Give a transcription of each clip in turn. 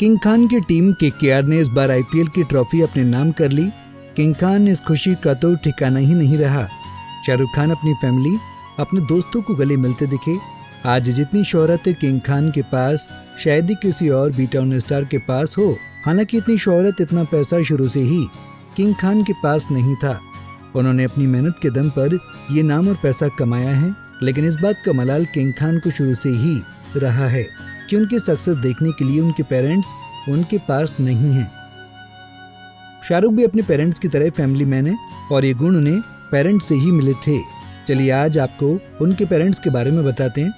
King Khan की team KKR ने इस बार आईपीएल की ट्रॉफी अपने नाम कर ली। किंग खान इस खुशी का तो ठिकाना ही नहीं रहा। शाहरुख खान अपनी फैमिली, अपने दोस्तों को गले मिलते दिखे। आज जितनी शोहरत किंग खान के पास शायद ही किसी और बी टाउन स्टार के पास हो। हालांकि इतनी शोहरत, इतना पैसा शुरू से ही किंग खान के पास नहीं था। उन्होंने अपनी मेहनत के दम पर ये नाम और पैसा कमाया है, लेकिन इस बात का मलाल किंग खान को शुरू से ही रहा है कि उनकी सक्सेस देखने के लिए उनके पेरेंट्स उनके पास नहीं हैं। शाहरुख भी अपने पेरेंट्स की तरह फैमिली मैन है और ये गुण उन्हें पेरेंट्स से ही मिले थे। चलिए आज आपको उनके पेरेंट्स के बारे में बताते हैं।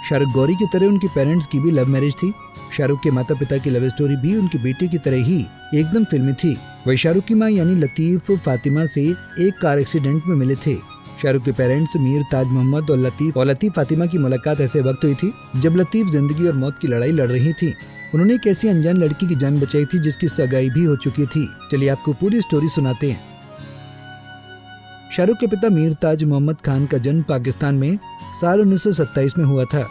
शाहरुख गौरी की तरह उनके पेरेंट्स की भी लव मैरिज थी। शाहरुख के माता पिता की लव स्टोरी भी उनके बेटे की तरह ही एकदम फिल्मी थी। वही शाहरुख की मां यानी लतीफ फातिमा से एक कार एक्सीडेंट में मिले थे। शाहरुख के पेरेंट्स मीर ताज मोहम्मद और लतीफ फातिमा की मुलाकात ऐसे वक्त हुई थी जब लतीफ जिंदगी और मौत की लड़ाई लड़ रही थी। उन्होंने एक ऐसी अनजान लड़की की जान बचाई थी जिसकी सगाई भी हो चुकी थी। चलिए आपको पूरी स्टोरी सुनाते हैं। शाहरुख के पिता मीर ताज मोहम्मद खान का जन्म पाकिस्तान में साल 1927 में हुआ था।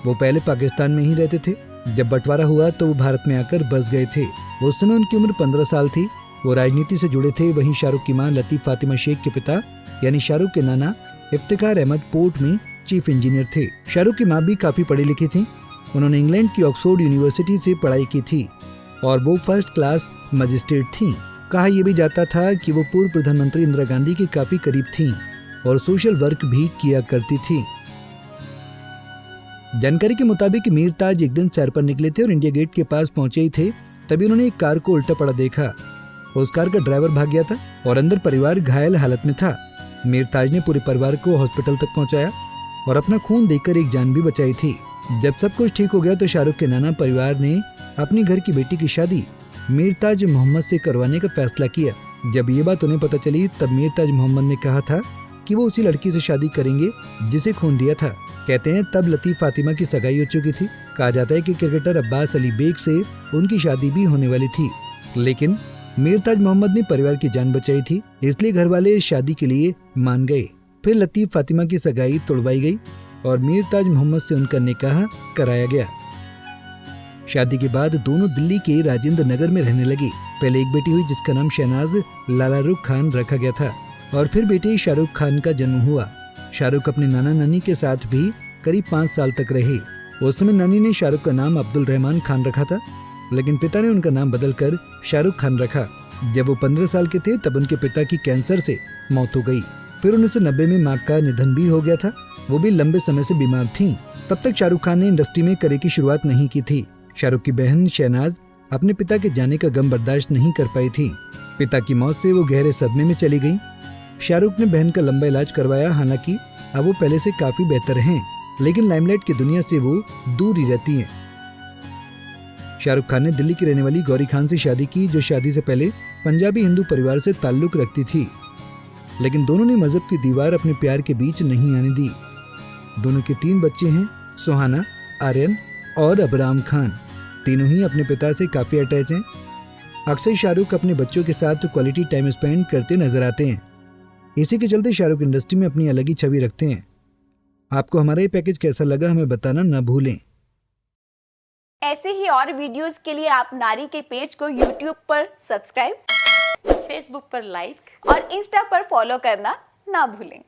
वो पहले पाकिस्तान में ही रहते थे। जब बंटवारा हुआ तो वो भारत में आकर बस गए थे। उस समय उनकी उम्र 15 साल थी। वो राजनीति से जुड़े थे। वहीं शाहरुख की मां लतीफ फातिमा शेख के पिता यानी शाहरुख के नाना इफ्तिखार अहमद पोर्ट में चीफ इंजीनियर थे। शाहरुख की मां भी काफी पढ़ी लिखी थी। उन्होंने इंग्लैंड की ऑक्सफोर्ड यूनिवर्सिटी से पढ़ाई की थी और वो फर्स्ट क्लास मजिस्ट्रेट थी। कहा यह भी जाता था कि वो पूर्व प्रधानमंत्री इंदिरा गांधी के काफी करीब थीं और सोशल वर्क भी किया करती थी। जानकारी के मुताबिक मीर ताज एक दिन सैर पर निकले थे और इंडिया गेट के पास पहुंचे ही थे, तभी उन्होंने एक कार को उल्टा पड़ा देखा। उस कार का ड्राइवर भाग गया था और अंदर परिवार घायल हालत में था। मीर ताज ने पूरे परिवार को हॉस्पिटल तक पहुंचाया और अपना खून देकर एक जान भी बचाई थी। जब सब कुछ ठीक हो गया तो शाहरुख के नाना परिवार ने अपनी घर की बेटी की शादी मीर ताज मोहम्मद से करवाने का फैसला किया। जब ये बात उन्हें पता चली तब मीर ताज मोहम्मद ने कहा था कि वो उसी लड़की से शादी करेंगे जिसे खून दिया था। कहते हैं तब लतीफ फातिमा की सगाई हो चुकी थी। कहा जाता है कि क्रिकेटर अब्बास अली बेग से उनकी शादी भी होने वाली थी, लेकिन मीर ताज मोहम्मद ने परिवार की जान बचाई थी, इसलिए घर वाले शादी के लिए मान गए। फिर लतीफ फातिमा की सगाई तोड़वाई गई और मीर ताज मोहम्मद से उनका निकाह कराया गया। शादी के बाद दोनों दिल्ली के राजेंद्र नगर में रहने लगी। पहले एक बेटी हुई जिसका नाम शहनाज लालारुख खान रखा गया था और फिर बेटे शाहरुख खान का जन्म हुआ। शाहरुख अपने नाना नानी के साथ भी करीब 5 साल तक रहे। उस समय नानी ने शाहरुख का नाम अब्दुल रहमान खान रखा था, लेकिन पिता ने उनका नाम बदलकर शाहरुख खान रखा। जब वो 15 साल के थे तब उनके पिता की कैंसर से मौत हो गई। फिर 1990 में मां का निधन भी हो गया था। वो भी लंबे समय से बीमार थीं। तब तक शाहरुख खान ने इंडस्ट्री में करियर की शुरुआत नहीं की थी। शाहरुख की बहन शहनाज अपने पिता के जाने का गम बर्दाश्त नहीं कर पाई थी। पिता की मौत से वो गहरे सदमे में चली गई। शाहरुख ने बहन का लंबा इलाज करवाया। हालांकि अब वो पहले से काफी बेहतर हैं, लेकिन लाइमलाइट की दुनिया से वो दूर ही रहती हैं। शाहरुख खान ने दिल्ली की रहने वाली गौरी खान से शादी की, जो शादी से पहले पंजाबी हिंदू परिवार से ताल्लुक रखती थी, लेकिन दोनों ने मजहब की दीवार अपने प्यार के बीच नहीं आने दी। दोनों के 3 बच्चे हैं, सुहाना, आर्यन और अबराम खान। तीनों ही अपने पिता से काफी अटैच हैं। अक्सर शाहरुख अपने बच्चों के साथ क्वालिटी टाइम स्पेंड करते नजर आते हैं। इसी के चलते शाहरुख इंडस्ट्री में अपनी अलग ही छवि रखते हैं। आपको हमारा ये पैकेज कैसा लगा हमें बताना ना भूलें। ऐसे ही और वीडियोस के लिए आप नारी के पेज को YouTube पर सब्सक्राइब, फेसबुक पर लाइक और इंस्टा पर फॉलो करना ना भूलें।